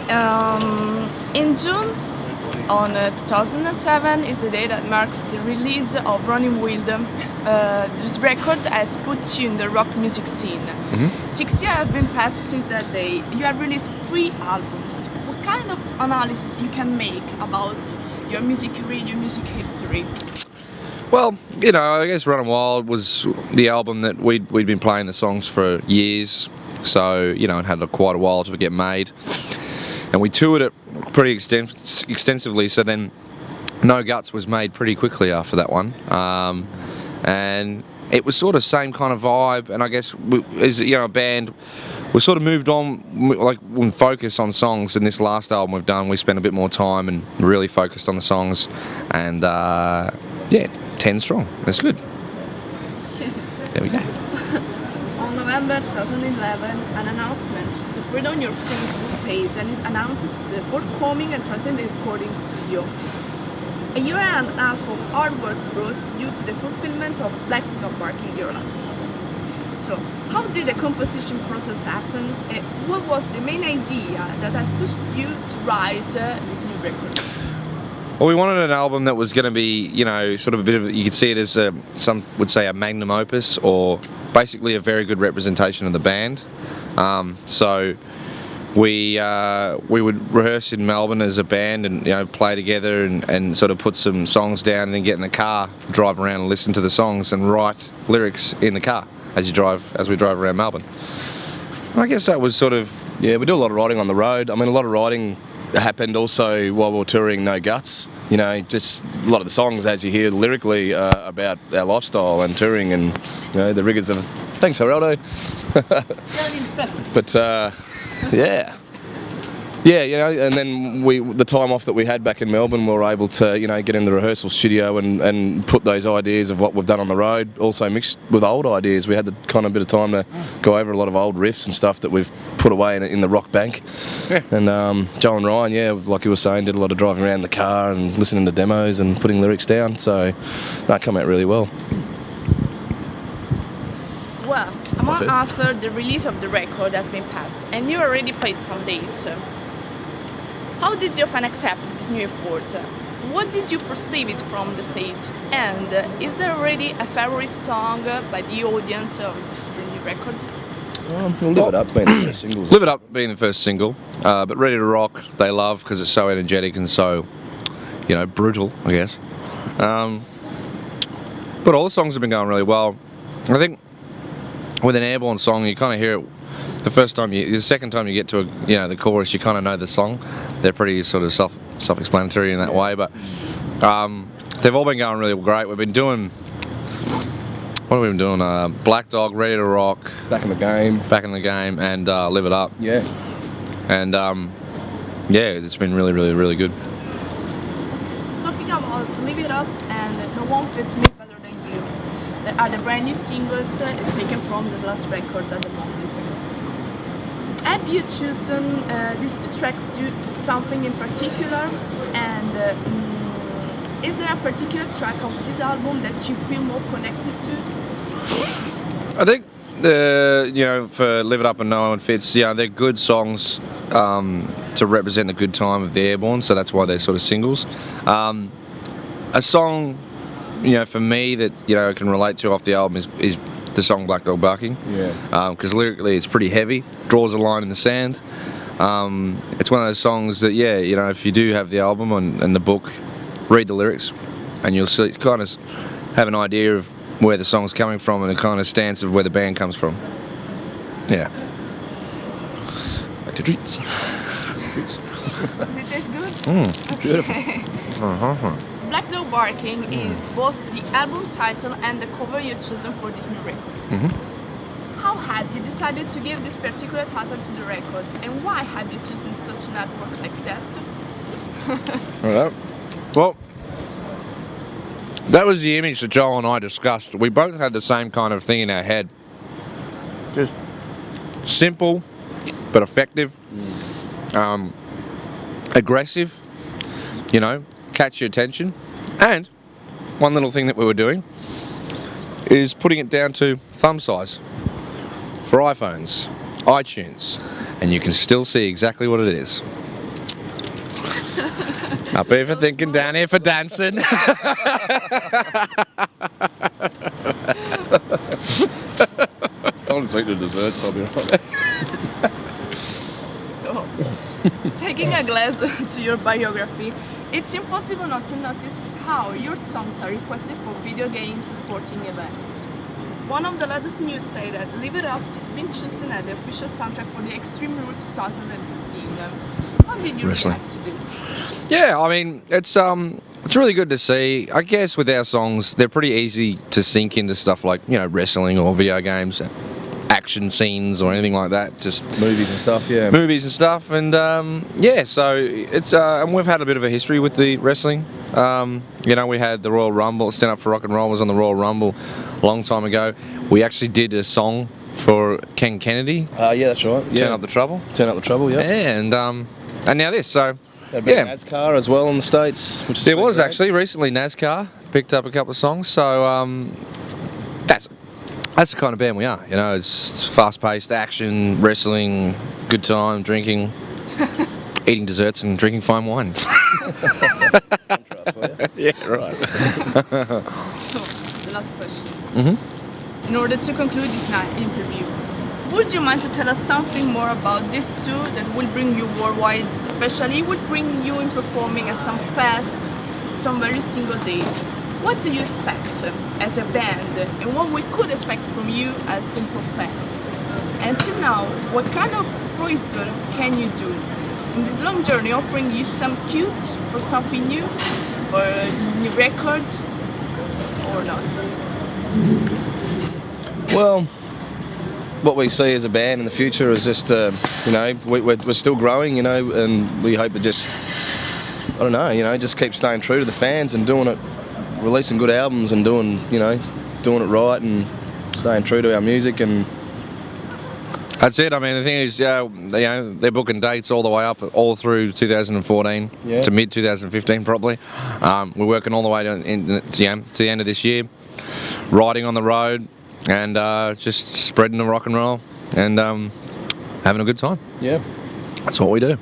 In June on 2007 is the day that marks the release of Running Wild. This record has put you in the rock music scene. 6 years have been passed since that day. You have released 3 albums. What kind of analysis you can make about your music career, your music history? Well, you know, I guess Running Wild was the album that we'd been playing the songs for years, so, you know, it had quite a while to get made. And we toured it pretty extensively, so then No Guts was made pretty quickly after that one. And it was sort of same kind of vibe, and I guess, as you know, a band, we sort of moved on, like, we focus on songs. In this last album we've done, we spent a bit more time and really focused on the songs, and yeah, 10 strong. That's good. There we go. On November 2011, an announcement appeared on your Facebook page and is announced the forthcoming and transcendent recording studio. A year and a half of hard work brought you to the fulfillment of Black Dog Barking, your last album. So, how did the composition process happen? What was the main idea that has pushed you to write this new record? Well, we wanted an album that was going to be, you know, sort of a bit of, you could see it as some would say a magnum opus, or basically a very good representation of the band. So we would rehearse in Melbourne as a band and, you know, play together and sort of put some songs down and then get in the car, drive around and listen to the songs and write lyrics in the car as we drive around Melbourne. And I guess that was sort of... Yeah, we do a lot of writing on the road. I mean, a lot of writing happened also while we were touring No Guts. You know, just a lot of the songs, as you hear lyrically, about our lifestyle and touring and, you know, the rigours of... Thanks, Geraldo. But, yeah. Yeah, you know, and then the time off that we had back in Melbourne, we were able to, you know, get in the rehearsal studio and put those ideas of what we've done on the road, also mixed with old ideas. We had the kind of bit of time to go over a lot of old riffs and stuff that we've put away in the rock bank. Yeah. And Joe and Ryan, yeah, like you were saying, did a lot of driving around the car and listening to demos and putting lyrics down, so that came out really well. Well, a month after the release of the record has been passed, and you already played some dates. How did your fan accept this new effort? What did you perceive it from the stage? And is there already a favorite song by the audience of this new record? Live It Up being the first single. Live It Up being the first single, but Ready to Rock they love because it's so energetic and so, you know, brutal, I guess. But all the songs have been going really well. I think with an Airbourne song, you kind of hear it the second time you get to the chorus, you kind of know the song. They're pretty sort of self-explanatory in that way, but they've all been going really great. We've been doing, what have we been doing? Black Dog, Ready to Rock, Back in the Game, and Live It Up. Yeah. And yeah, it's been really, really, really good. Talking about Live It Up and No One Fits Me Better Than You, that are the brand new singles taken from the last record at the moment. Have you chosen these 2 tracks due to something in particular? And is there a particular track of this album that you feel more connected to? I think, for Live It Up and No One Fits, they're good songs to represent the good time of the Airbourne, so that's why they're sort of singles. A song, for me that, I can relate to off the album is the song Black Dog Barking. Yeah. Because lyrically it's pretty heavy, draws a line in the sand. It's one of those songs that, if you do have the album and the book, read the lyrics and you'll see, kind of have an idea of where the song's coming from and the kind of stance of where the band comes from. Yeah. Back to treats. Does it taste good? Okay. Beautiful. Black Dog Barking is both the album title and the cover you've chosen for this new record. Mm-hmm. How have you decided to give this particular title to the record, and why have you chosen such an artwork like that? Well, that was the image that Joel and I discussed. We both had the same kind of thing in our head. Just simple, but effective. Aggressive, catch your attention. And one little thing that we were doing is putting it down to thumb size for iPhones, iTunes, and you can still see exactly what it is. Up here for thinking, down here for dancing. I want to take the desserts, I'll be right. So, taking a glance to your biography, it's impossible not to notice how your songs are requested for video games and sporting events. One of the latest news say that Live It Up has been chosen as the official soundtrack for the Extreme Rules 2015. How did you Wrestling. react to this? Yeah, I mean, it's really good to see. I guess with our songs, they're pretty easy to sink into stuff like, you know, wrestling or video games, action scenes or anything like that. Just Movies and stuff, yeah. movies and stuff, and yeah, so it's and we've had a bit of a history with the wrestling. You know, we had the Royal Rumble. Stand Up for Rock and Roll was on the Royal Rumble a long time ago. We actually did a song for Ken Kennedy, Yeah, that's right. Yeah. Turn Up the Trouble. Turn Up the Trouble, yeah. And now this. So There'd been yeah, NASCAR as well in the States. Which has there been was great. actually recently NASCAR picked up a couple of songs. So that's the kind of band we are. You know, it's fast-paced action, wrestling, good time, drinking, eating desserts, and drinking fine wine. Yeah, right. So, the last question. In order to conclude this interview, would you mind to tell us something more about this tour that will bring you worldwide, especially would bring you in performing at some fests, some very single date? What do you expect as a band, and what we could expect from you as simple fans? Until now, what kind of proposal can you do in this long journey, offering you some cues for something new, or a new record, or not? Well, what we see as a band in the future is just, you know, we're still growing, you know, and we hope to just, I don't know, you know, just keep staying true to the fans and doing it, releasing good albums and doing, you know, doing it right and staying true to our music. And That's it. I mean, the thing is, you know, they're booking dates all the way up, all through 2014 Yeah. to mid 2015, probably. We're working all the way to the end of this year, riding on the road, and just spreading the rock and roll and having a good time. yeah. That's what we do.